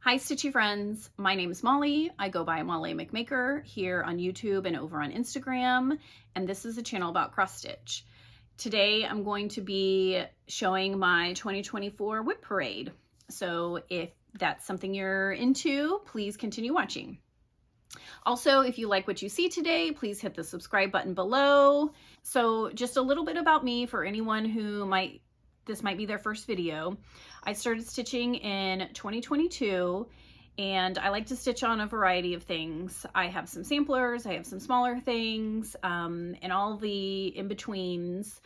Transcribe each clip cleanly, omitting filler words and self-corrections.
Hi Stitchy friends, my name is Molly. I go by Molly McMaker here on YouTube and over on Instagram, and this is a channel about cross stitch. Today I'm going to be showing my 2024 WIP parade. So if that's something you're into, please continue watching. Also, if you like what you see today, please hit the subscribe button below. So just a little bit about me for anyone who this might be their first video. I started stitching in 2022 and I like to stitch on a variety of things. I have some samplers, I have some smaller things, and all the in-betweens.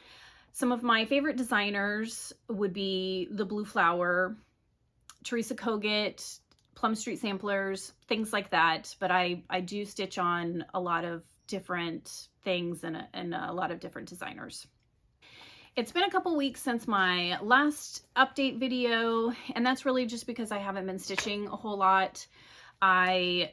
Some of my favorite designers would be the Blue Flower, Teresa Kogut, Plum Street Samplers, things like that. But I do stitch on a lot of different things and a lot of different designers. It's been a couple weeks since my last update video, and that's really just because I haven't been stitching a whole lot. I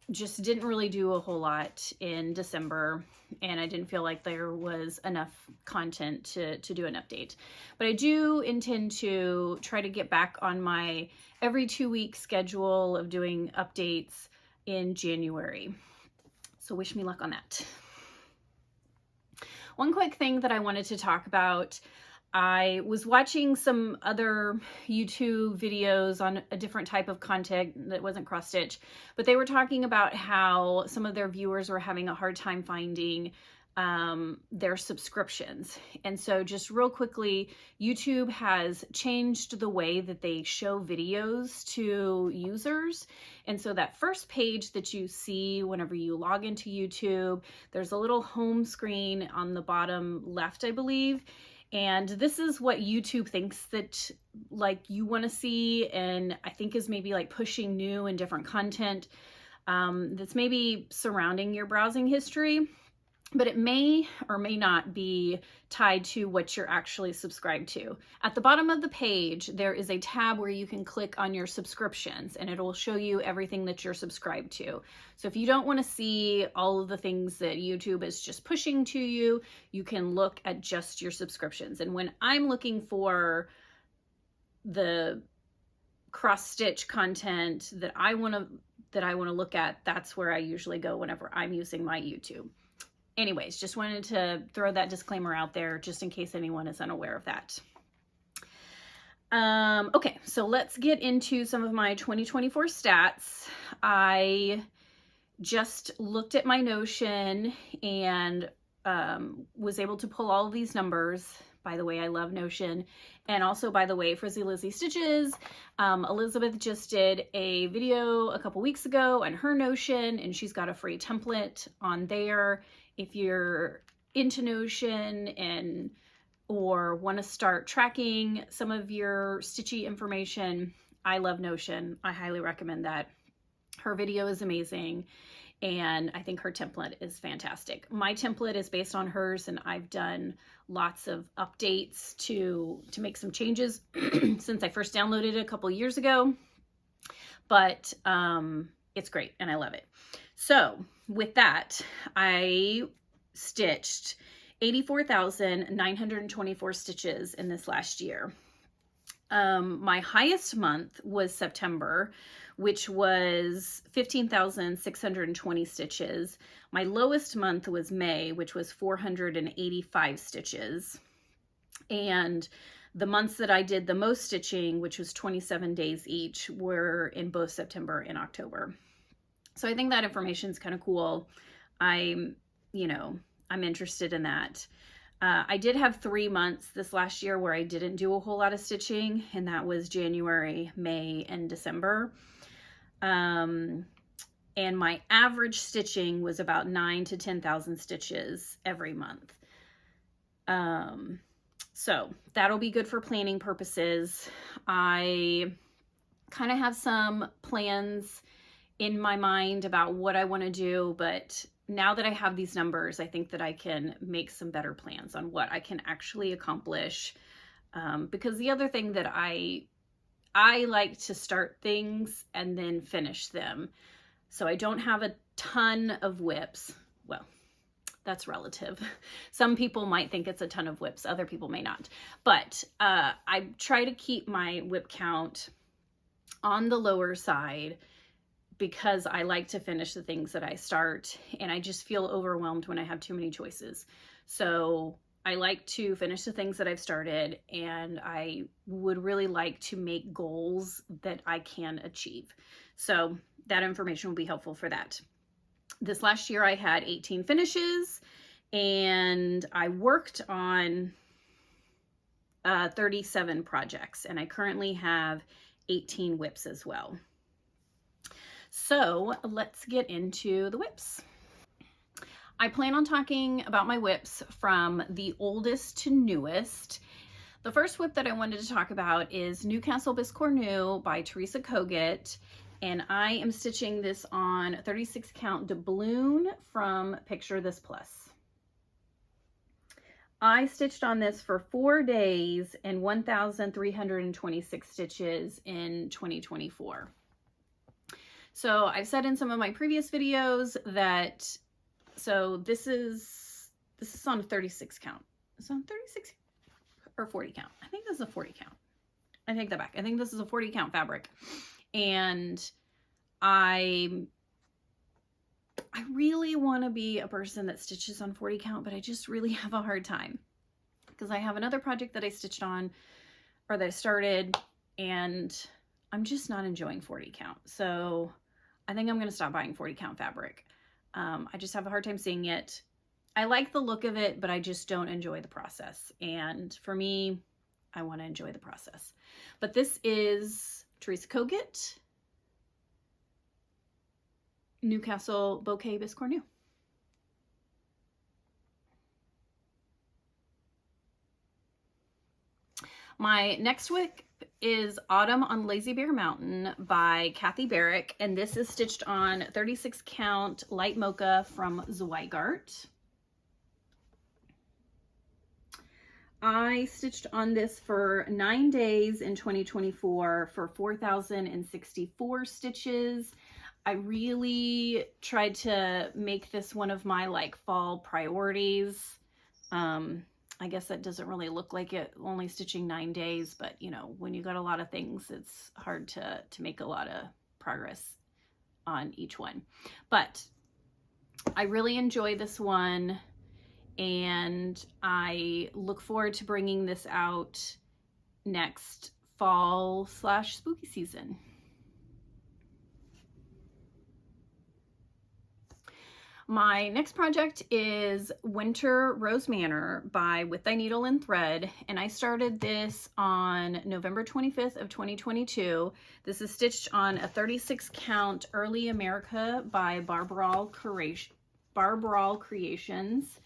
just didn't really do a whole lot in December, and I didn't feel like there was enough content to do an update. But I do intend to try to get back on my every 2-week schedule of doing updates in January. So wish me luck on that. One quick thing that I wanted to talk about, I was watching some other YouTube videos on a different type of content that wasn't cross stitch, but they were talking about how some of their viewers were having a hard time finding their subscriptions. And so just real quickly, YouTube has changed the way that they show videos to users. And so that first page that you see whenever you log into YouTube, there's a little home screen on the bottom left, I believe. And this is what YouTube thinks that like you want to see, and I think is maybe like pushing new and different content that's maybe surrounding your browsing history. But it may or may not be tied to what you're actually subscribed to. At the bottom of the page, there is a tab where you can click on your subscriptions and it'll show you everything that you're subscribed to. So if you don't want to see all of the things that YouTube is just pushing to you, you can look at just your subscriptions. And when I'm looking for the cross stitch content that I want to look at, that's where I usually go whenever I'm using my YouTube. Anyways, just wanted to throw that disclaimer out there just in case anyone is unaware of that. Okay, so let's get into some of my 2024 stats. I just looked at my Notion and was able to pull all of these numbers. By the way, I love Notion. And also, by the way, Frizzy Lizzy Stitches, Elizabeth just did a video a couple weeks ago on her Notion, and she's got a free template on there. If you're into Notion or want to start tracking some of your stitchy information, I love Notion. I highly recommend that. Her video is amazing, and I think her template is fantastic. My template is based on hers, and I've done lots of updates to make some changes since I first downloaded it a couple years ago. But it's great, and I love it. So with that, I stitched 84,924 stitches in this last year. My highest month was September, which was 15,620 stitches. My lowest month was May, which was 485 stitches. And the months that I did the most stitching, which was 27 days each, were in both September and October. So I think that information is kind of cool. I'm interested in that. I did have 3 months this last year where I didn't do a whole lot of stitching, and that was January, May, and December. And my average stitching was about 9,000 to 10,000 stitches every month. So that'll be good for planning purposes. I kind of have some plans in my mind about what I want to do, but now that I have these numbers, I think that I can make some better plans on what I can actually accomplish. Because the other thing that I like to start things and then finish them. So I don't have a ton of WIPs. Well, that's relative. Some people might think it's a ton of WIPs, other people may not. But I try to keep my WIP count on the lower side because I like to finish the things that I start, and I just feel overwhelmed when I have too many choices. So I like to finish the things that I've started, and I would really like to make goals that I can achieve. So that information will be helpful for that. This last year I had 18 finishes, and I worked on 37 projects, and I currently have 18 WIPs as well. So let's get into the WIPs. I plan on talking about my WIPs from the oldest to newest. The first WIP that I wanted to talk about is Newcastle Biscornu by Teresa Kogut, and I am stitching this on 36 count doubloon from Picture This Plus. I stitched on this for 4 days and 1,326 stitches in 2024. So I've said in some of my previous videos that, so this is on a 36 count. It's on 36 or 40 count. I think this is a 40 count. I take that back. I think this is a 40 count fabric. And I really want to be a person that stitches on 40 count, but I just really have a hard time because I have another project that I stitched on, or that I started, and I'm just not enjoying 40 count. So I think I'm going to stop buying 40 count fabric. I just have a hard time seeing it. I like the look of it, but I just don't enjoy the process. And for me, I want to enjoy the process. But this is Teresa Kogut, Newcastle Bouquet Biscornu. My next WIP is Autumn on Lazy Bear Mountain by Barrick, and this is stitched on 36 count light mocha from Zweigart. I stitched on this for 9 days in 2024 for 4,064 stitches. I really tried to make this one of my like fall priorities. I guess that doesn't really look like it, only stitching 9 days, but you know, when you got a lot of things, it's hard to make a lot of progress on each one. But I really enjoy this one, and I look forward to bringing this out next fall / spooky season. My next project is Winter Rose Manor by With Thy Needle and Thread, and I started this on November 25th of 2022. This is stitched on a 36 count Early America by Barbaral Creations,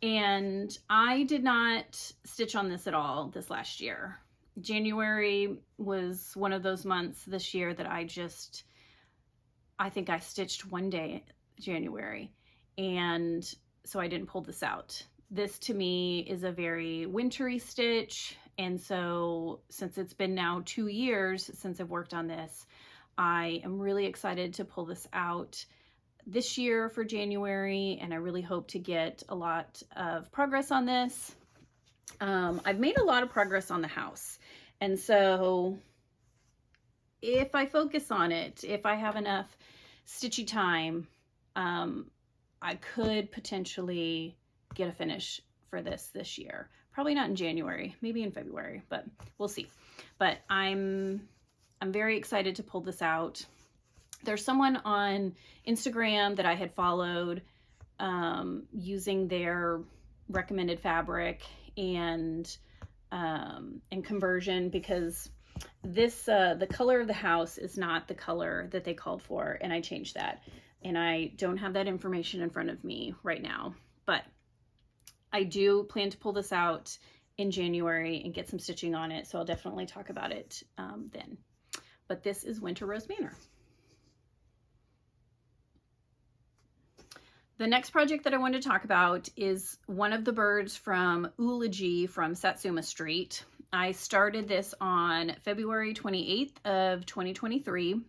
and I did not stitch on this at all this last year. January was one of those months this year that I think I stitched one day January, and so I didn't pull this out. This to me is a very wintry stitch, and so since it's been now 2 years since I've worked on this, I am really excited to pull this out this year for January, and I really hope to get a lot of progress on this. I've made a lot of progress on the house, and so if I focus on it, if I have enough stitchy time, I could potentially get a finish for this year. Probably not in January, maybe in February, but we'll see. But I'm very excited to pull this out. There's someone on Instagram that I had followed using their recommended fabric and conversion, because this the color of the house is not the color that they called for, and I changed that, and I don't have that information in front of me right now, but I do plan to pull this out in January and get some stitching on it, so I'll definitely talk about it then. But this is Winter Rose Manor. The next project that I want to talk about is one of the birds from Oology from Satsuma Street. I started this on February 28th of 2023,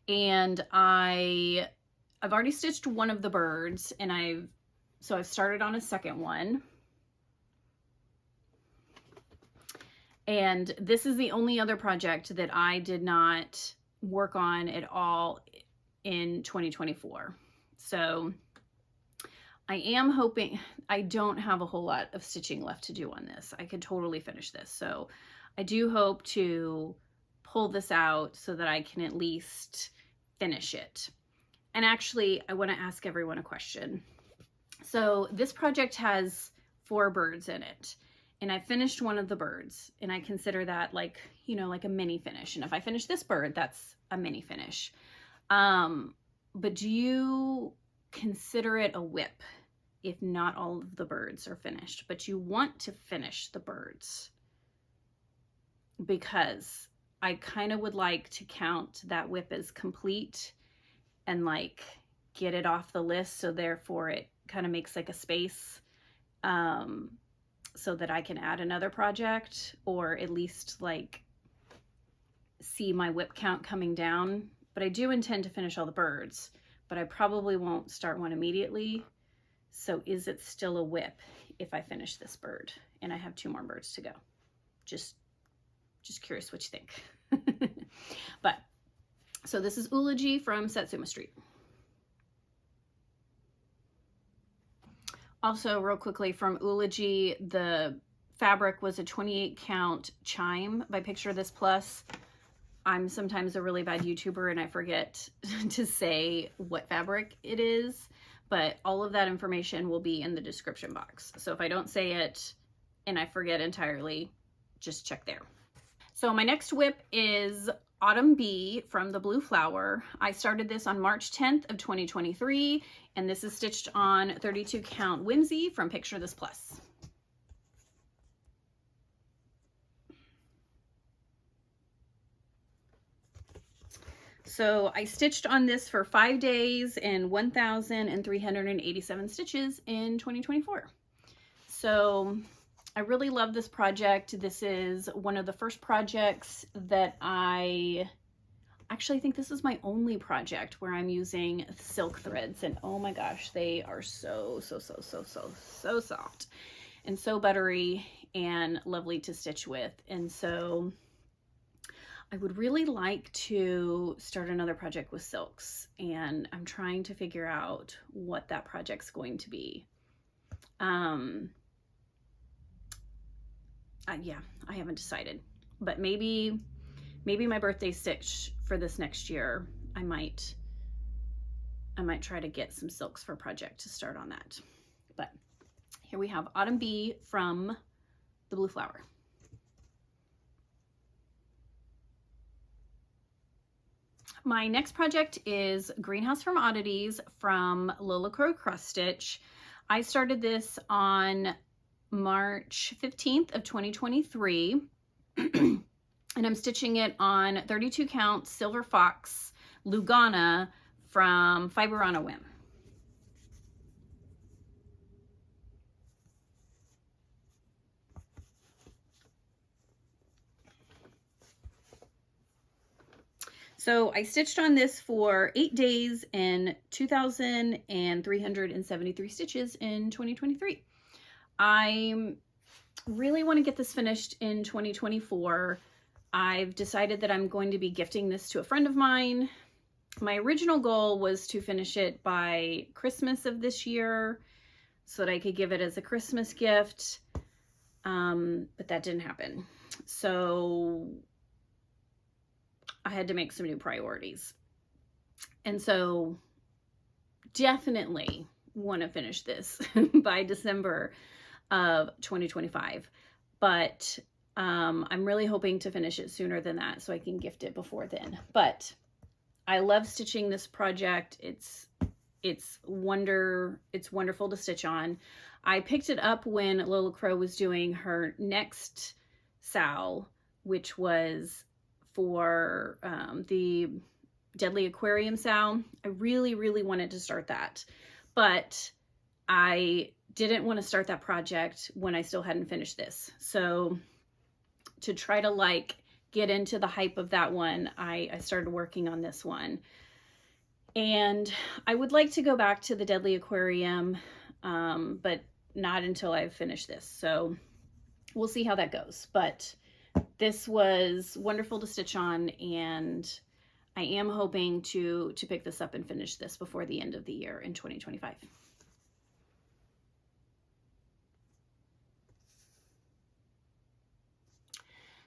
and I've already stitched one of the birds, and I've started on a second one. And this is the only other project that I did not work on at all in 2024. So I am hoping, I don't have a whole lot of stitching left to do on this. I could totally finish this. So I do hope to pull this out so that I can at least finish it. And actually, I want to ask everyone a question. So this project has 4 birds in it, and I finished one of the birds, and I consider that like, you know, like a mini finish. And if I finish this bird, that's a mini finish. But do you consider it a WIP if not all of the birds are finished, but you want to finish the birds? Because I kind of would like to count that WIP as complete and like get it off the list, so therefore it kind of makes like a space so that I can add another project, or at least like see my WIP count coming down. But I do intend to finish all the birds, but I probably won't start one immediately. So is it still a WIP if I finish this bird and I have 2 more birds to go? Just curious what you think. But so this is Oology from Satsuma Street. Also, real quickly, from Oology, the fabric was a 28 count Chime by Picture This Plus. I'm sometimes a really bad YouTuber and I forget to say what fabric it is, but all of that information will be in the description box. So if I don't say it and I forget entirely, just check there. So my next WIP is Autumn Bee from the Blue Flower. I started this on March 10th of 2023, and this is stitched on 32 count Whimsey from Picture This Plus. So I stitched on this for 5 days and 1,387 stitches in 2024. So I really love this project. This is one of the first projects that actually think this is my only project where I'm using silk threads, and oh my gosh, they are so soft and so buttery and lovely to stitch with. And so I would really like to start another project with silks, and I'm trying to figure out what that project's going to be. Yeah, I haven't decided, but maybe my birthday stitch for this next year, I might try to get some silks for a project to start on that. But here we have Autumn Bee from the Blue Flower. My next project is Greenhouse from Oddities from Lola Cross Stitch. I started this on March 15th of 2023, and I'm stitching it on 32 count Silver Fox Lugana from Fiberana Whim. So I stitched on this for 8 days and 2,373 stitches in 2023. I really want to get this finished in 2024. I've decided that I'm going to be gifting this to a friend of mine. My original goal was to finish it by Christmas of this year so that I could give it as a Christmas gift, but that didn't happen. So I had to make some new priorities. And so definitely want to finish this by December of 2025, but I'm really hoping to finish it sooner than that so I can gift it before then. But I love stitching this project. It's wonderful to stitch on. I picked it up when Lola Crow was doing her next SAL, which was for the Deadly Aquarium SAL. I really wanted to start that, but I didn't want to start that project when I still hadn't finished this. So to try to like get into the hype of that one, I started working on this one. And I would like to go back to the Deadly Aquarium, but not until I've finished this. So we'll see how that goes. But This was wonderful to stitch on, and I am hoping to pick this up and finish this before the end of the year in 2025.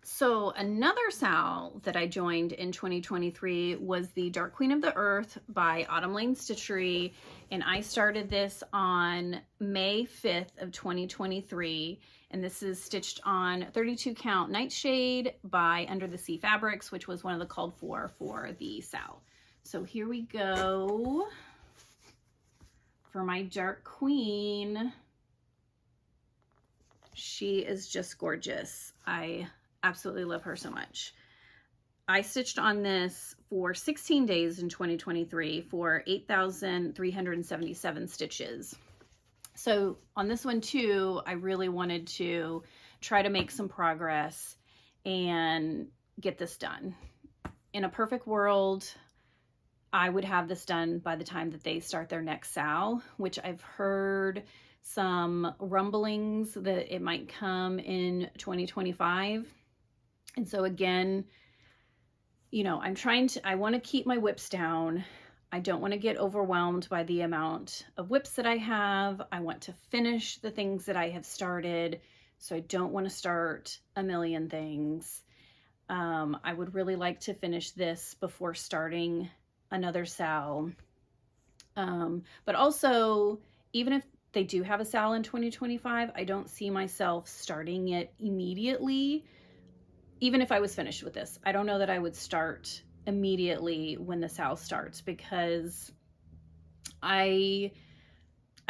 So another SAL that I joined in 2023 was the Dark Queen of the Earth by Autumn Lane Stitchery, and I started this on May 5th of 2023, and this is stitched on 32 count Nightshade by Under the Sea Fabrics, which was one of the called for the SAL. So here we go for my Dark Queen. She is just gorgeous. I absolutely love her so much. I stitched on this for 16 days in 2023 for 8,377 stitches. So on this one too, I really wanted to try to make some progress and get this done. In a perfect world, I would have this done by the time that they start their next SAL, which I've heard some rumblings that it might come in 2025. And so again, you know, I want to keep my WIPs down. I don't want to get overwhelmed by the amount of WIPs that I have. I want to finish the things that I have started. So I don't want to start a million things. I would really like to finish this before starting another SAL. But also, even if they do have a SAL in 2025, I don't see myself starting it immediately. Even if I was finished with this, I don't know that I would start immediately when the SAL starts, because I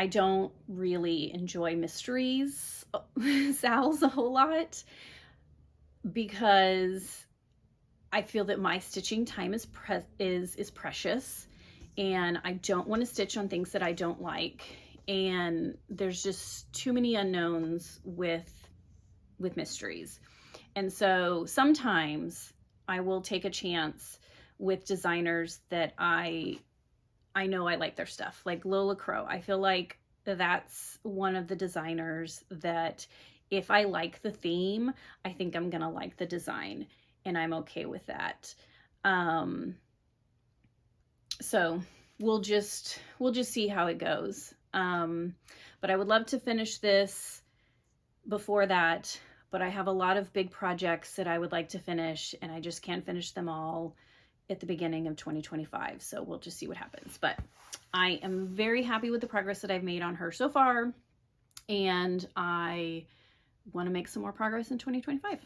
don't really enjoy mysteries SALs a whole lot, because I feel that my stitching time is precious, and I don't want to stitch on things that I don't like, and there's just too many unknowns with mysteries. And so sometimes I will take a chance with designers that I know I like their stuff, like Lola Crow. I feel like that's one of the designers that if I like the theme, I think I'm gonna like the design, and I'm okay with that. So we'll just see how it goes. But I would love to finish this before that. But I have a lot of big projects that I would like to finish, and I just can't finish them all at the beginning of 2025. So we'll just see what happens. But I am very happy with the progress that I've made on her so far, and I want to make some more progress in 2025.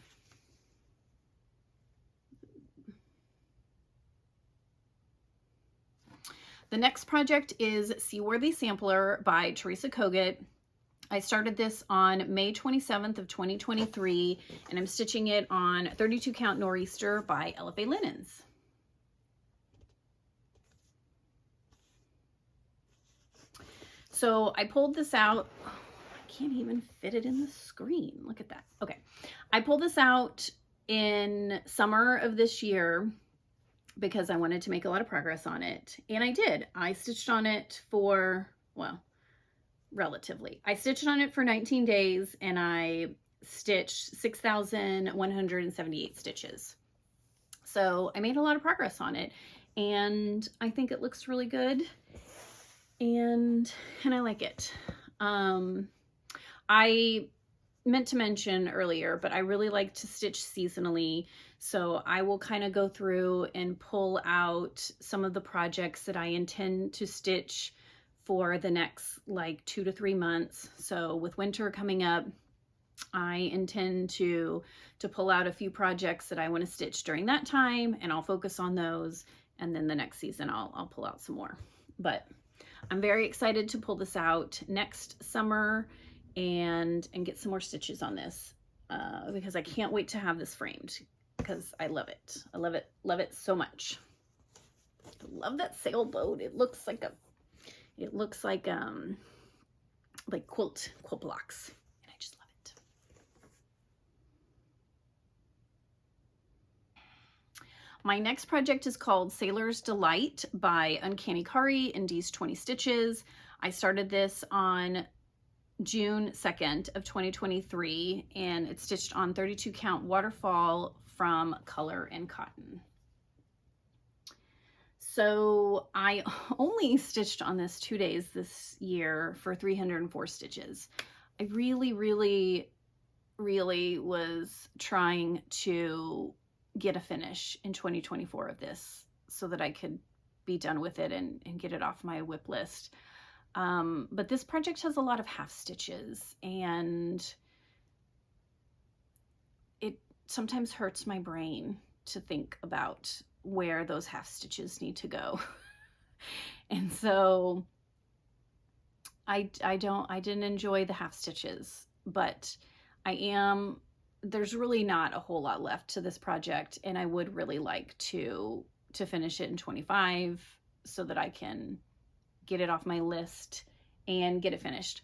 The next project is Seaworthy Sampler by Teresa Kogut. I started this on May 27th of 2023, and I'm stitching it on 32 count Nor'easter by LFA Linens. So I pulled this out. Oh, I can't even fit it in the screen. Look at that. Okay. I pulled this out in summer of this year because I wanted to make a lot of progress on it. And I did. I stitched on it for, well, relatively. I stitched on it for 19 days, and I stitched 6,178 stitches. So I made a lot of progress on it, and I think it looks really good, and I like it. I meant to mention earlier, but I really like to stitch seasonally. So I will kind of go through and pull out some of the projects that I intend to stitch for the next like 2 to 3 months. So with winter coming up, I intend to pull out a few projects that I want to stitch during that time, and I'll focus on those. And then the next season, I'll pull out some more. But I'm very excited to pull this out next summer and get some more stitches on this, because I can't wait to have this framed, because I love it. I love it so much. I love that sailboat. It looks like quilt blocks, and I just love it. My next project is called Sailor's Delight by Uncanny Kari in D's 20 Stitches. I started this on June 2nd of 2023, and it's stitched on 32 count Waterfall from Color and Cotton. So I only stitched on this 2 days this year for 304 stitches. I really was trying to get a finish in 2024 of this so that I could be done with it and get it off my WIP list. But this project has a lot of half stitches, and it sometimes hurts my brain to think about where those half stitches need to go. And so I didn't enjoy the half stitches, but there's really not a whole lot left to this project, and I would really like to finish it in 25 so that I can get it off my list and get it finished.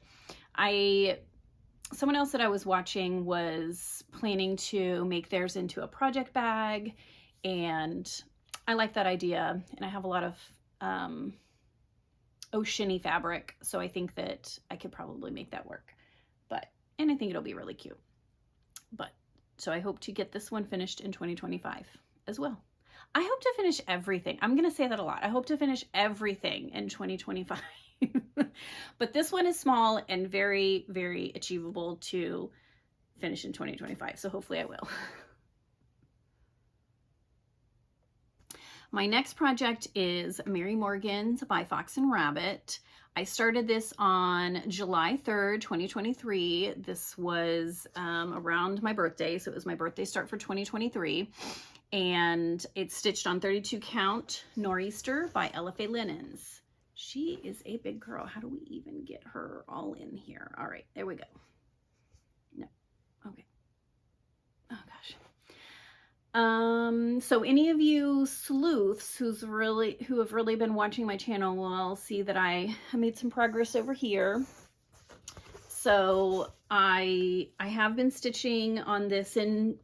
Someone else that I was watching was planning to make theirs into a project bag, and I like that idea, and I have a lot of oceany fabric, so I think that I could probably make that work. And I think it'll be really cute. So I hope to get this one finished in 2025 as well. I hope to finish everything. I'm going to say that a lot. I hope to finish everything in 2025. But this one is small and very, very achievable to finish in 2025. So hopefully I will. My next project is Mary Morgan's by Fox and Rabbit. I started this on July 3rd, 2023. This was around my birthday, so it was my birthday start for 2023. And it's stitched on 32 count Nor'easter by LFA Linens. She is a big girl. How do we even get her all in here? All right, there we go. No, okay. Oh gosh. So any of you sleuths who have really been watching my channel will see that I made some progress over here. So I have been stitching on this in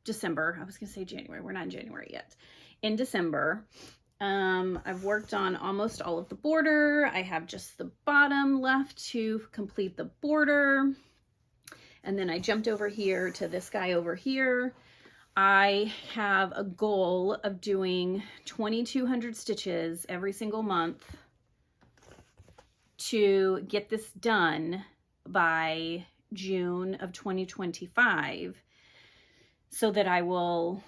December. I was gonna say January. We're not in January yet. In December. I've worked on almost all of the border. I have just the bottom left to complete the border. And then I jumped over here to this guy over here. I have a goal of doing 2,200 stitches every single month to get this done by June of 2025 so that I will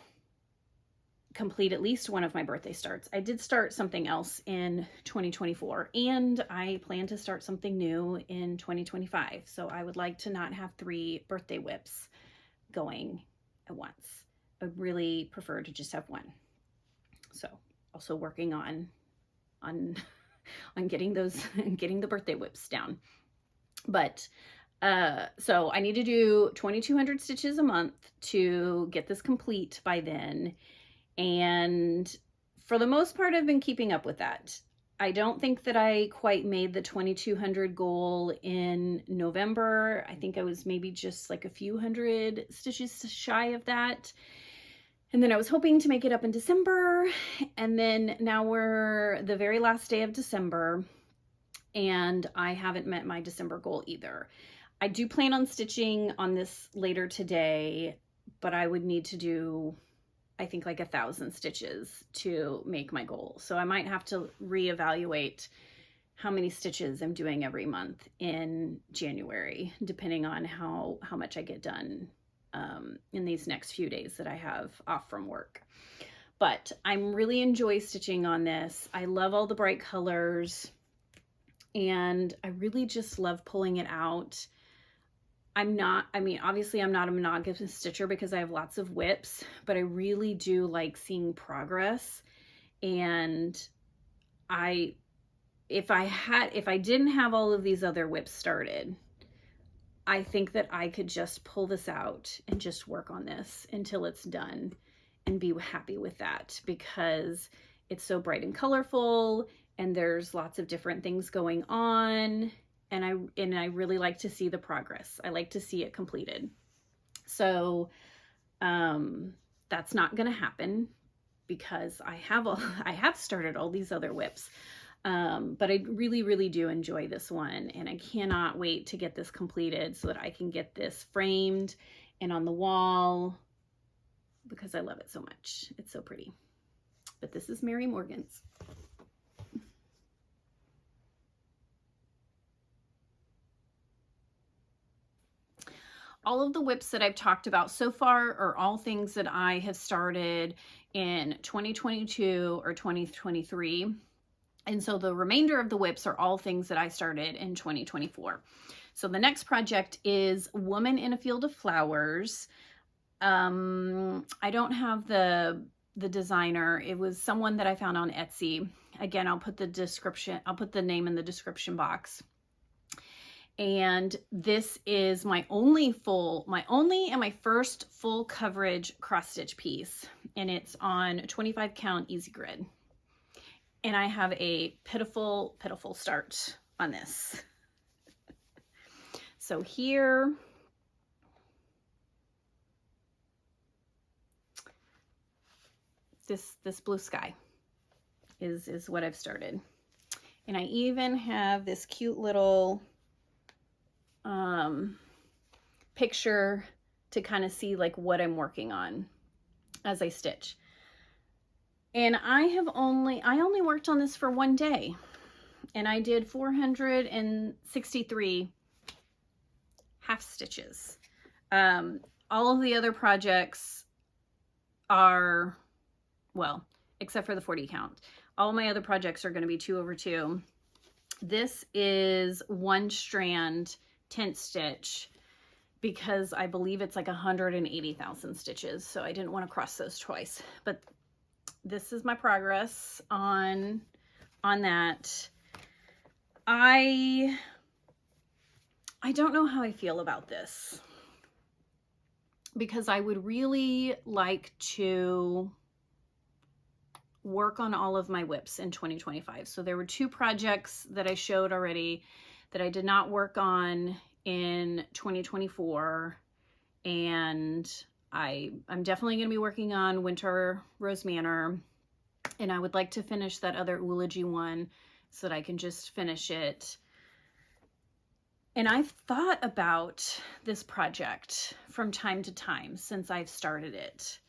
complete at least one of my birthday starts. I did start something else in 2024, and I plan to start something new in 2025. So I would like to not have 3 birthday WIPs going at once. I really prefer to just have one. So also working on getting getting the birthday WIPs down. But so I need to do 2,200 stitches a month to get this complete by then. And for the most part, I've been keeping up with that. I don't think that I quite made the 2,200 goal in November. I think I was maybe just like a few hundred stitches shy of that. And then I was hoping to make it up in December. And then now we're the very last day of December, and I haven't met my December goal either. I do plan on stitching on this later today, but I would need to do, I think, like 1,000 stitches to make my goal. So I might have to reevaluate how many stitches I'm doing every month in January, depending on how much I get done in these next few days that I have off from work. But I'm really enjoy stitching on this. I love all the bright colors, and I really just love pulling it out. Obviously I'm not a monogamous stitcher because I have lots of WIPs, but I really do like seeing progress. And if I didn't have all of these other WIPs started, I think that I could just pull this out and just work on this until it's done and be happy with that, because it's so bright and colorful and there's lots of different things going on. And I really like to see the progress. I like to see it completed. So that's not going to happen because I have started all these other WIPs. But I really, really do enjoy this one, and I cannot wait to get this completed so that I can get this framed and on the wall because I love it so much. It's so pretty. But this is Mary Morgan's. All of the WIPs that I've talked about so far are all things that I have started in 2022 or 2023. And so the remainder of the WIPs are all things that I started in 2024. So the next project is Woman in a Field of Flowers. I don't have the designer. It was someone that I found on Etsy. Again, I'll put the name in the description box. And this is my only and my first full coverage cross stitch piece. And it's on 25 count easy grid. And I have a pitiful, pitiful start on this. So here, this blue sky is what I've started. And I even have this cute little picture to kind of see like what I'm working on as I stitch. And I only worked on this for one day, and I did 463 half stitches. All of the other projects are, well, except for the 40 count. All my other projects are going to be 2/2. This is one strand tent stitch because I believe it's like 180,000 stitches. So I didn't want to cross those twice, but this is my progress on that. I don't know how I feel about this because I would really like to work on all of my WIPs in 2025. So there were 2 projects that I showed already that I did not work on in 2024, and I'm definitely going to be working on Winter Rose Manor, and I would like to finish that other Oology one so that I can just finish it. And I've thought about this project from time to time since I've started it,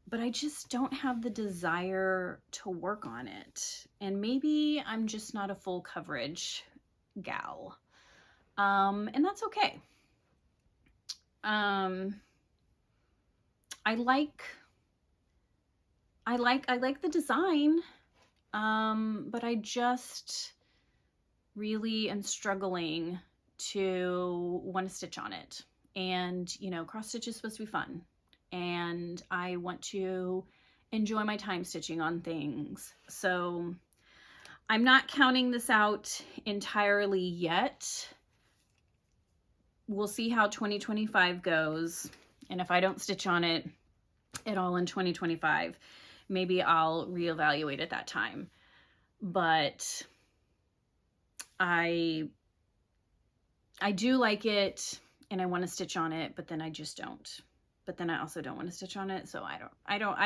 but I just don't have the desire to work on it. And maybe I'm just not a full coverage gal. And that's okay. I like the design, but I just really am struggling to want to stitch on it. And, you know, cross stitch is supposed to be fun, and I want to enjoy my time stitching on things. So I'm not counting this out entirely yet. We'll see how 2025 goes. And if I don't stitch on it at all in 2025, maybe I'll reevaluate at that time. But I do like it, and I want to stitch on it, but then I just don't. But then I also don't want to stitch on it, so I don't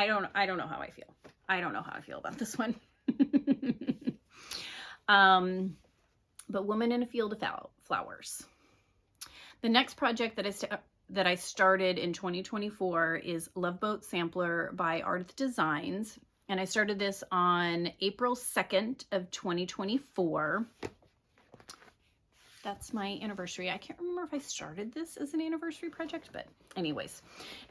know how I feel. I don't know how I feel about this one. But Woman in a Field of Flowers. The next project that I started in 2024 is Loveboat Sampler by Ardith Designs, and I started this on April 2nd of 2024. That's my anniversary. I can't remember if I started this as an anniversary project, but anyways.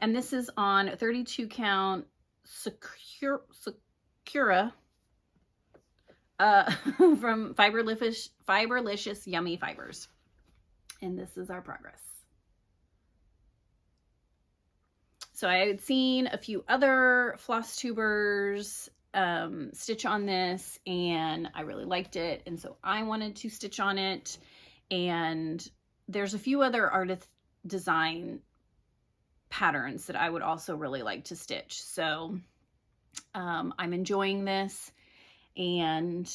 And this is on 32 count Sakura from Fiberlicious Yummy Fibers. And this is our progress. So I had seen a few other floss tubers stitch on this, and I really liked it, and so I wanted to stitch on it. And there's a few other Ardith design patterns that I would also really like to stitch. So I'm enjoying this, and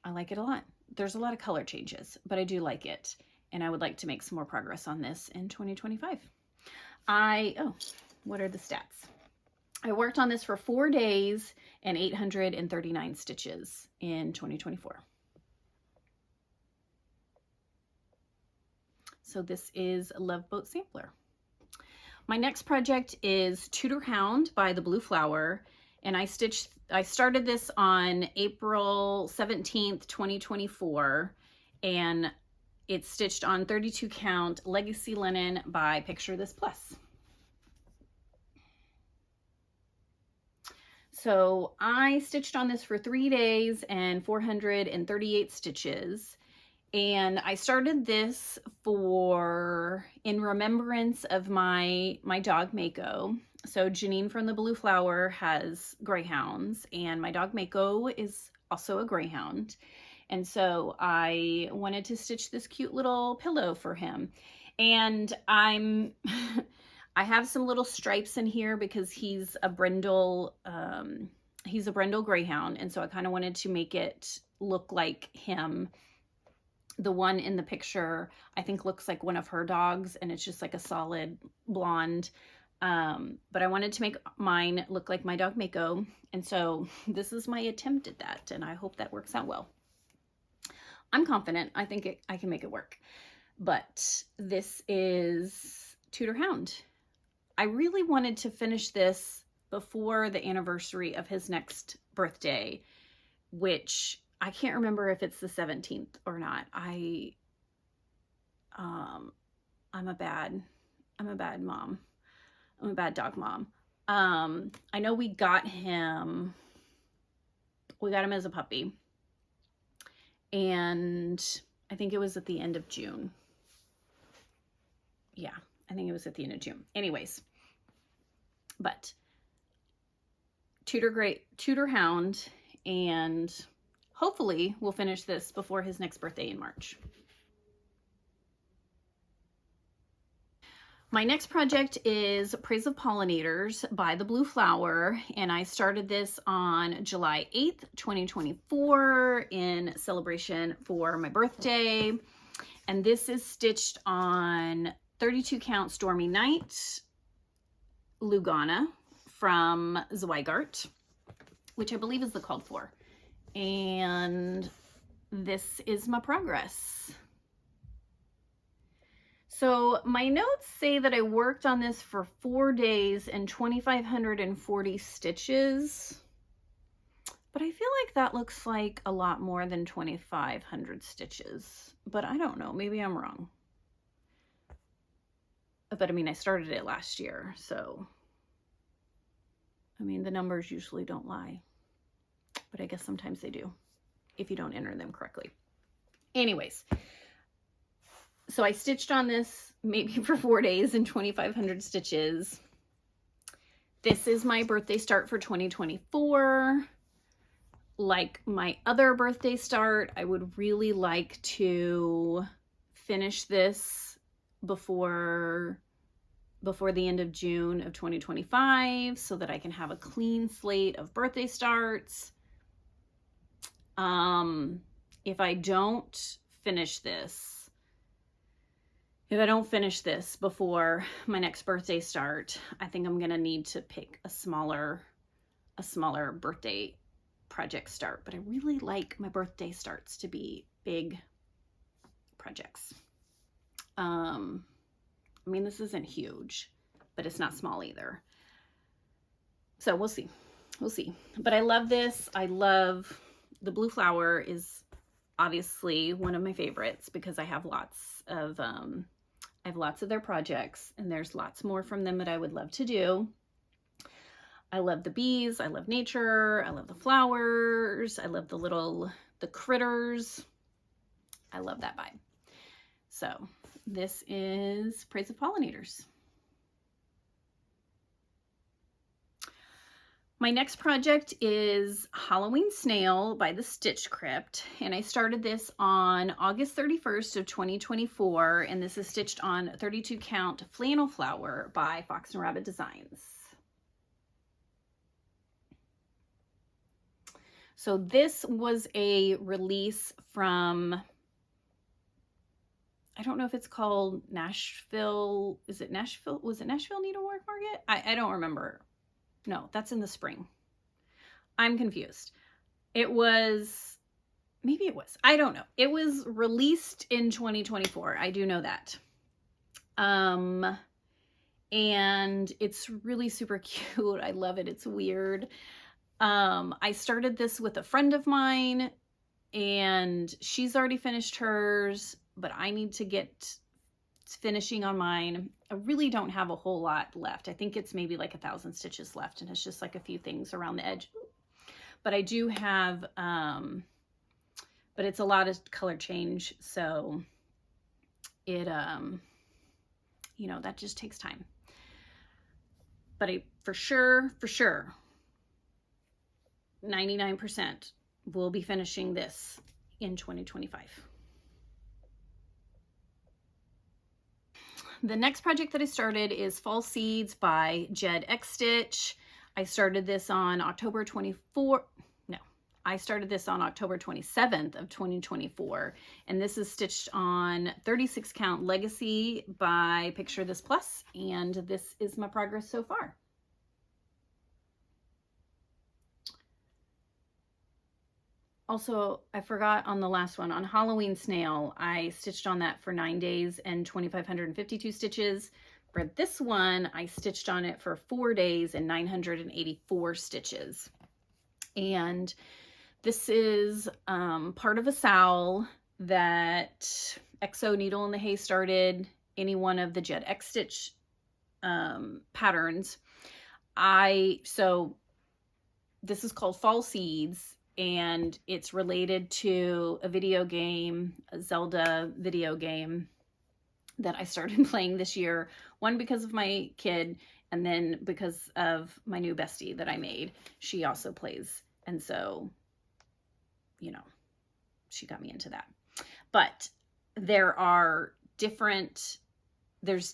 I like it a lot. There's a lot of color changes, but I do like it, and I would like to make some more progress on this in 2025. What are the stats? I worked on this for 4 days and 839 stitches in 2024. So this is Loveboat Sampler. My next project is Tutor Hound by the Blue Flower, and I started this on April 17th, 2024, and it's stitched on 32 count legacy linen by Picture This Plus. So I stitched on this for 3 days and 438 stitches. And I started this in remembrance of my dog Mako. So Janine from the Blue Flower has greyhounds, and my dog Mako is also a greyhound. And so I wanted to stitch this cute little pillow for him. And I have some little stripes in here because he's a brindle greyhound, and so I kind of wanted to make it look like him. The one in the picture, I think, looks like one of her dogs, and it's just like a solid blonde. But I wanted to make mine look like my dog Mako, and so this is my attempt at that, and I hope that works out well. I'm confident. I think I can make it work. But this is Tutor Hound. I really wanted to finish this before the anniversary of his next birthday, which I can't remember if it's the 17th or not. I'm a bad mom. I'm a bad dog mom. I know we got him as a puppy, and I think it was at the end of June. Yeah, I think it was at the end of June. Anyways, but Tutor Hound, and hopefully we'll finish this before his next birthday in March. My next project is Praise of Pollinators by the Blue Flower, and I started this on July 8th, 2024 in celebration for my birthday. And this is stitched on 32 count Stormy Night Lugana from Zweigart, which I believe is the called for. And this is my progress. So my notes say that I worked on this for 4 days and 2,540 stitches, but I feel like that looks like a lot more than 2,500 stitches, but I don't know, maybe I'm wrong. But I mean, I started it last year, so I mean, the numbers usually don't lie, but I guess sometimes they do if you don't enter them correctly. Anyways, so I stitched on this maybe for 4 days and 2,500 stitches. This is my birthday start for 2024. Like my other birthday start, I would really like to finish this before the end of June of 2025 so that I can have a clean slate of birthday starts. If I don't finish this before my next birthday start, I think I'm gonna need to pick a smaller birthday project start. But I really like my birthday starts to be big projects. I mean, this isn't huge, but it's not small either. So we'll see. But I love this. I love the Blue Flower is obviously one of my favorites because I have lots of their projects, and there's lots more from them that I would love to do. I love the bees, I love nature, I love the flowers, I love the critters. I love that vibe. So this is Praise of Pollinators. My next project is Halloween Snail by the Stitch Crypt, and I started this on August 31st of 2024, and this is stitched on 32 count Flannel Flower by Fox and Rabbit Designs. So this was a release from, I don't know if it's called Nashville. Is it Nashville? Was it Nashville Needlework Market? I don't remember. No, that's in the spring. I'm confused. It was, maybe it was, I don't know. It was released in 2024. I do know that. And it's really super cute. I love it. It's weird. I started this with a friend of mine and she's already finished hers, but I need to get finishing on mine. I really don't have a whole lot left. I think it's maybe like 1,000 stitches left and it's just like a few things around the edge. But I do have, but it's a lot of color change. So it, you know, that just takes time. But I for sure, 99% will be finishing this in 2025. The next project that I started is Fall Seeds by Jed X Stitch. I started this on October 27th of 2024. And this is stitched on 36 count Legacy by Picture This Plus. And this is my progress so far. Also, I forgot on the last one, on Halloween Snail, I stitched on that for 9 days and 2,552 stitches. For this one, I stitched on it for 4 days and 984 stitches. And this is part of a SAL that XO Needle in the Hay started, any one of the Jed X Stitch patterns. So this is called Fall Seeds. And it's related to a video game, a Zelda video game that I started playing this year. One, because of my kid, and then because of my new bestie that I made. She also plays. And so, you know, she got me into that. But there's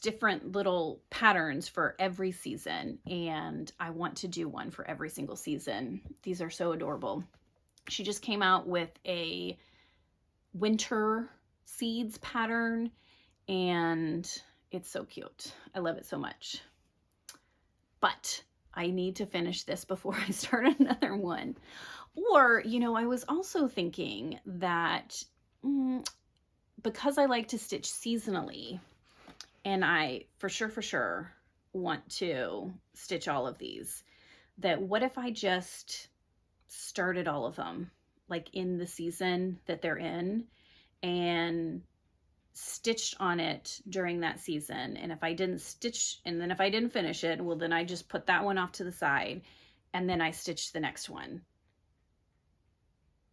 different little patterns for every season. And I want to do one for every single season. These are so adorable. She just came out with a winter seeds pattern and it's so cute. I love it so much. But I need to finish this before I start another one. Or, you know, I was also thinking that because I like to stitch seasonally and I for sure want to stitch all of these, that what if I just started all of them like in the season that they're in and stitched on it during that season. And if I didn't stitch, and then if I didn't finish it, well, then I just put that one off to the side and then I stitch the next one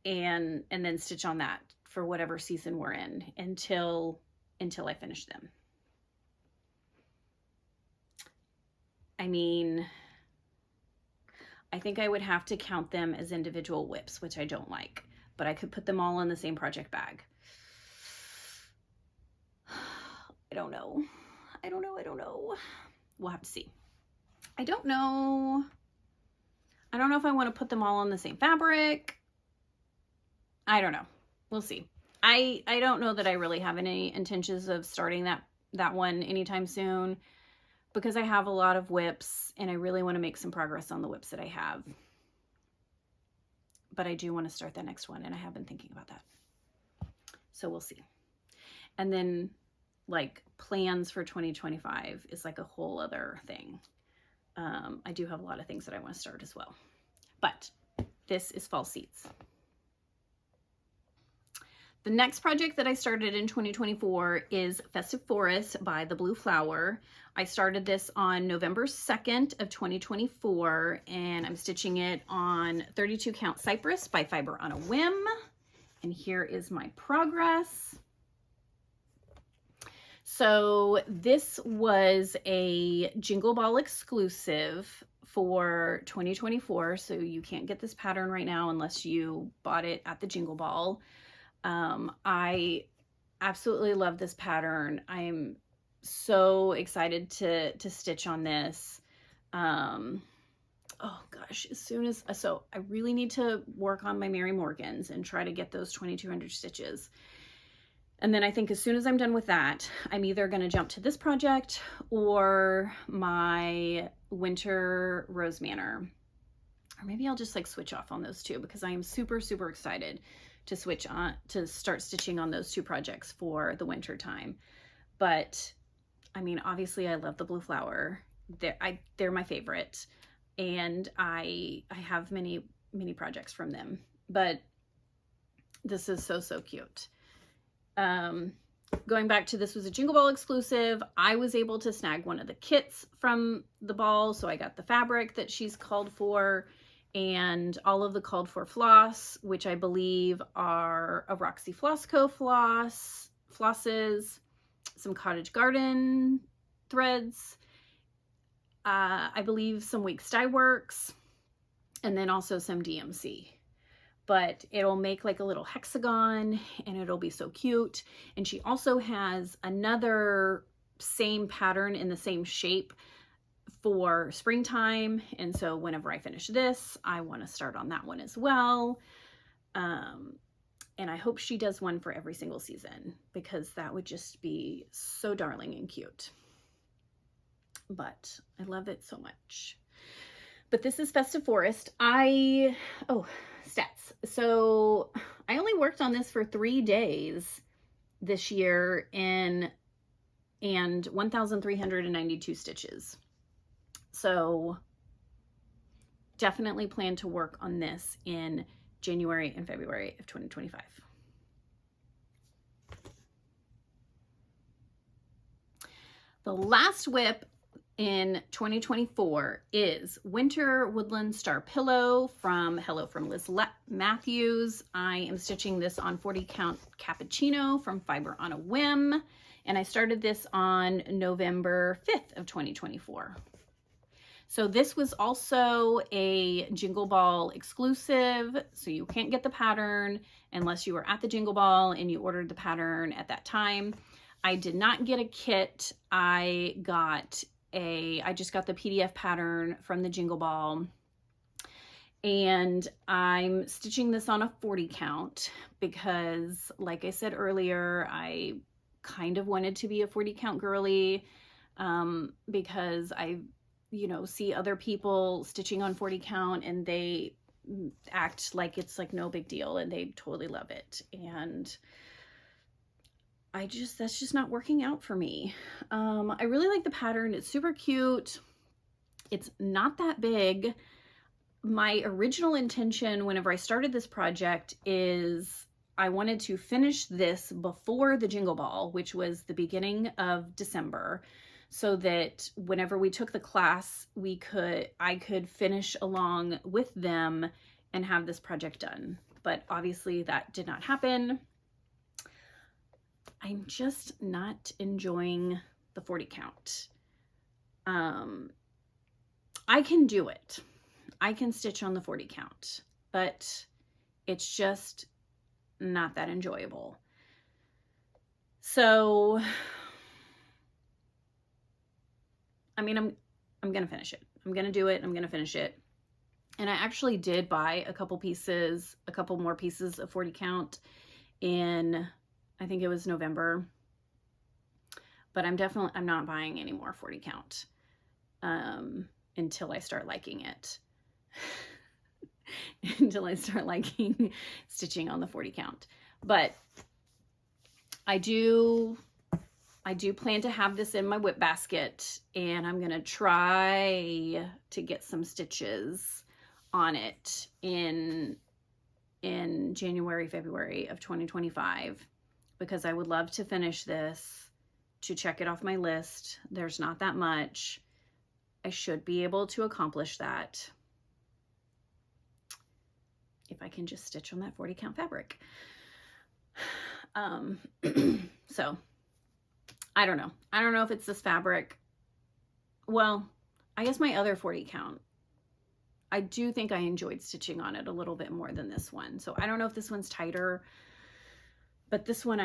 and then stitch on that for whatever season we're in until I finish them. I mean, I think I would have to count them as individual WIPs, which I don't like, but I could put them all in the same project bag. I don't know. We'll have to see. I don't know if I want to put them all on the same fabric. I don't know. We'll see. I don't know that I really have any intentions of starting that one anytime soon, because I have a lot of WIPs and I really want to make some progress on the WIPs that I have. But I do want to start the next one and I have been thinking about that. So we'll see. And then like plans for 2025 is like a whole other thing. I do have a lot of things that I want to start as well. But this is Fall Seeds. The next project that I started in 2024 is Festive Forest by The Blue Flower. I started this on November 2nd of 2024, and I'm stitching it on 32 count Cypress by Fiber on a Whim. And here is my progress. So this was a Jingle Ball exclusive for 2024. So you can't get this pattern right now unless you bought it at the Jingle Ball. I absolutely love this pattern. I'm so excited to stitch on this. Oh gosh, so I really need to work on my Mary Morgans and try to get those 2,200 stitches. And then I think as soon as I'm done with that, I'm either going to jump to this project or my Winter Rose Manor. Or maybe I'll just like switch off on those two, because I am super, super excited to switch on, to start stitching on those two projects for the winter time. But I mean, obviously I love the blue flower. They're my favorite. And I have many projects from them, but this is so, so cute. Going back to, this was a Jingle Ball exclusive. I was able to snag one of the kits from the ball. So I got the fabric that she's called for and all of the called for floss, which I believe are a Roxy Floss Co. flosses, some Cottage Garden threads, I believe some Weeks Dye Works, and then also some DMC. But it'll make like a little hexagon and it'll be so cute. And she also has another same pattern in the same shape for springtime. And so whenever I finish this, I want to start on that one as well. And I hope she does one for every single season, because that would just be so darling and cute. But I love it so much. But this is Festive Forest. Oh, stats. So I only worked on this for 3 days this year and 1,392 stitches. So definitely plan to work on this in January and February of 2025. The last WIP in 2024 is Winter Woodland Star Pillow from Hello from Liz Matthews. I am stitching this on 40 count cappuccino from Fiber on a Whim, and I started this on November 5th of 2024. So this was also a Jingle Ball exclusive, so you can't get the pattern unless you were at the Jingle Ball and you ordered the pattern at that time. I did not get a kit. I just got the PDF pattern from the Jingle Ball, and I'm stitching this on a 40 count because, like I said earlier, I kind of wanted to be a 40 count girly, because I, see other people stitching on 40 count and they act like it's like no big deal and they totally love it. And that's just not working out for me. I really like the pattern. It's super cute. It's not that big. My original intention whenever I started this project is I wanted to finish this before the Jingle Ball, which was the beginning of December, so that whenever we took the class, I could finish along with them and have this project done. But obviously that did not happen. I'm just not enjoying the 40 count. I can do it. I can stitch on the 40 count, but it's just not that enjoyable. So, I mean, I'm going to finish it. I'm going to do it. I'm going to finish it. And I actually did buy a couple more pieces of 40 count in, I think it was November, but I'm not buying any more 40 count until I start liking it. Until I start liking stitching on the 40 count. But I do plan to have this in my WIP basket, and I'm going to try to get some stitches on it in January, February of 2025, because I would love to finish this, to check it off my list. There's not that much. I should be able to accomplish that if I can just stitch on that 40 count fabric. So I don't know. I don't know if it's this fabric. Well, I guess my other 40 count, I do think I enjoyed stitching on it a little bit more than this one. So I don't know if this one's tighter, but this one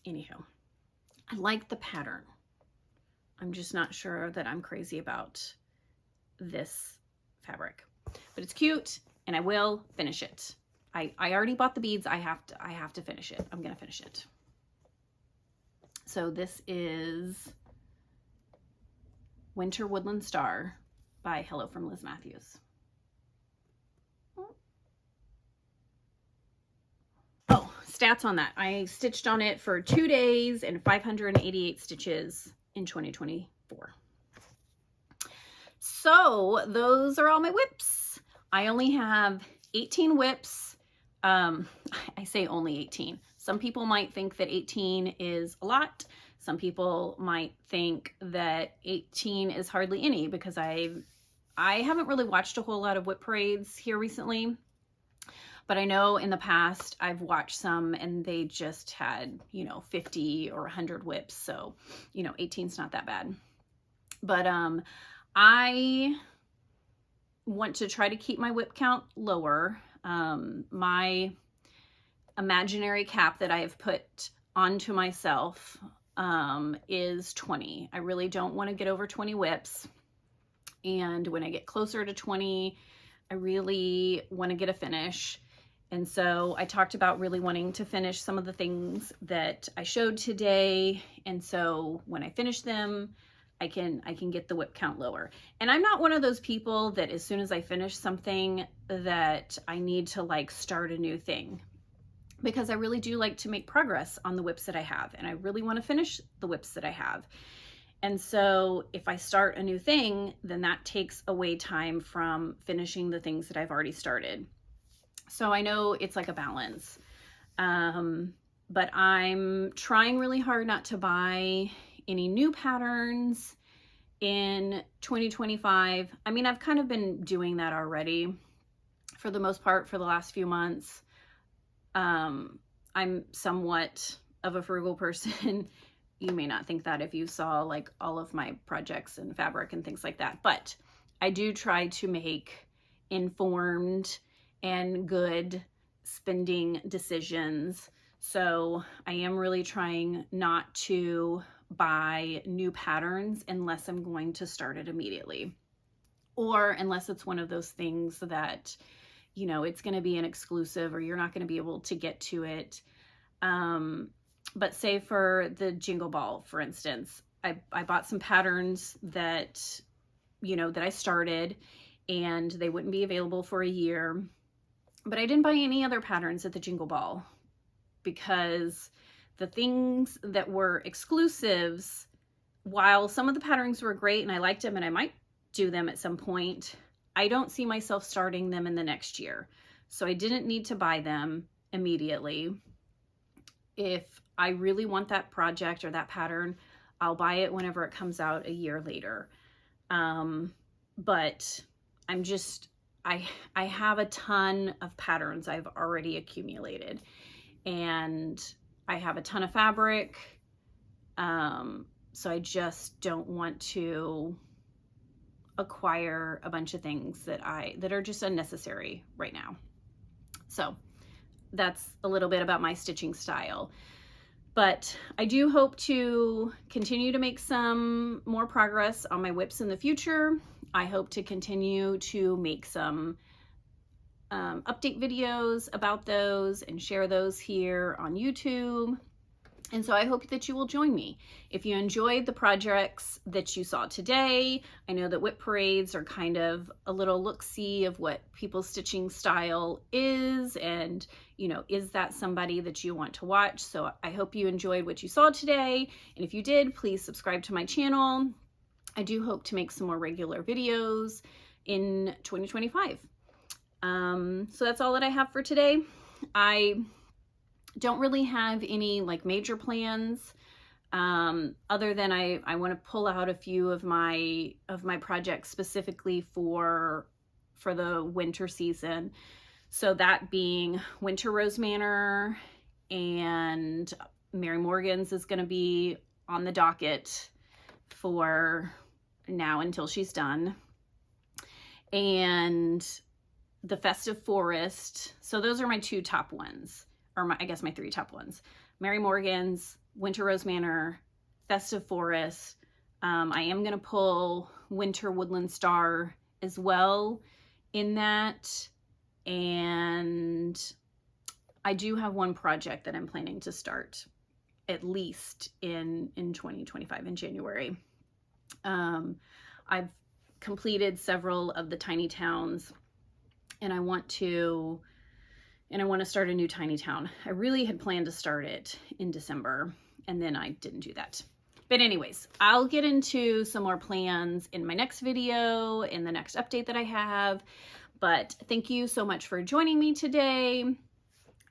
anyhow, I like the pattern. I'm just not sure that I'm crazy about this fabric, but it's cute and I will finish it. I already bought the beads. I have to finish it. I'm going to finish it. So this is Winter Woodland Star by Hello from Liz Matthews. Oh, stats on that. I stitched on it for 2 days and 588 stitches in 2024. So those are all my WIPs. I only have 18 WIPs. I say only 18. Some people might think that 18 is a lot. Some people might think that 18 is hardly any, because I haven't really watched a whole lot of WIP parades here recently. But I know in the past I've watched some and they just had, 50 or 100 WIPs. So, 18 is not that bad. But I want to try to keep my WIP count lower. My imaginary cap that I have put onto myself is 20. I really don't want to get over 20 WIPs. And when I get closer to 20, I really want to get a finish. And so I talked about really wanting to finish some of the things that I showed today. And so when I finish them, I can get the WIP count lower. And I'm not one of those people that as soon as I finish something that I need to like start a new thing, because I really do like to make progress on the WIPs that I have. And I really want to finish the WIPs that I have. And so if I start a new thing, then that takes away time from finishing the things that I've already started. So I know it's like a balance, but I'm trying really hard not to buy any new patterns in 2025. I mean, I've kind of been doing that already for the most part for the last few months. I'm somewhat of a frugal person. You may not think that if you saw like all of my projects and fabric and things like that, but I do try to make informed and good spending decisions. So I am really trying not to buy new patterns unless I'm going to start it immediately, or unless it's one of those things that, it's going to be an exclusive or you're not going to be able to get to it. But say for the Jingle Ball, for instance, I bought some patterns that, that I started and they wouldn't be available for a year. But I didn't buy any other patterns at the Jingle Ball because the things that were exclusives, while some of the patterns were great and I liked them and I might do them at some point, I don't see myself starting them in the next year. So I didn't need to buy them immediately. If I really want that project or that pattern, I'll buy it whenever it comes out a year later. But I have a ton of patterns I've already accumulated, and I have a ton of fabric. So I just don't want to acquire a bunch of things that are just unnecessary right now. So that's a little bit about my stitching style. But I do hope to continue to make some more progress on my WIPs in the future. I hope to continue to make some update videos about those and share those here on YouTube. And so I hope that you will join me. If you enjoyed the projects that you saw today, I know that WIP parades are kind of a little look-see of what people's stitching style is, and is that somebody that you want to watch? So I hope you enjoyed what you saw today. And if you did, please subscribe to my channel. I do hope to make some more regular videos in 2025. So that's all that I have for today. I don't really have any like major plans, other than I want to pull out a few of my projects specifically for the winter season. So that being Winter Rose Manor, and Mary Morgan's is going to be on the docket for now until she's done, and the Festive Forest. So those are my two top ones, or I guess my three top ones: Mary Morgan's, Winter Rose Manor, Festive Forest. I am going to pull Winter Woodland Star as well in that. And I do have one project that I'm planning to start at least in 2025 in January. I've completed several of the tiny towns, and I want to start a new tiny town. I really had planned to start it in December, and then I didn't do that. But anyways, I'll get into some more plans in my next video, in the next update that I have. But thank you so much for joining me today.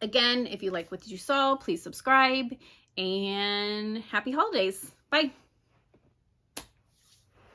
Again, if you like what you saw, please subscribe, and happy holidays. Bye.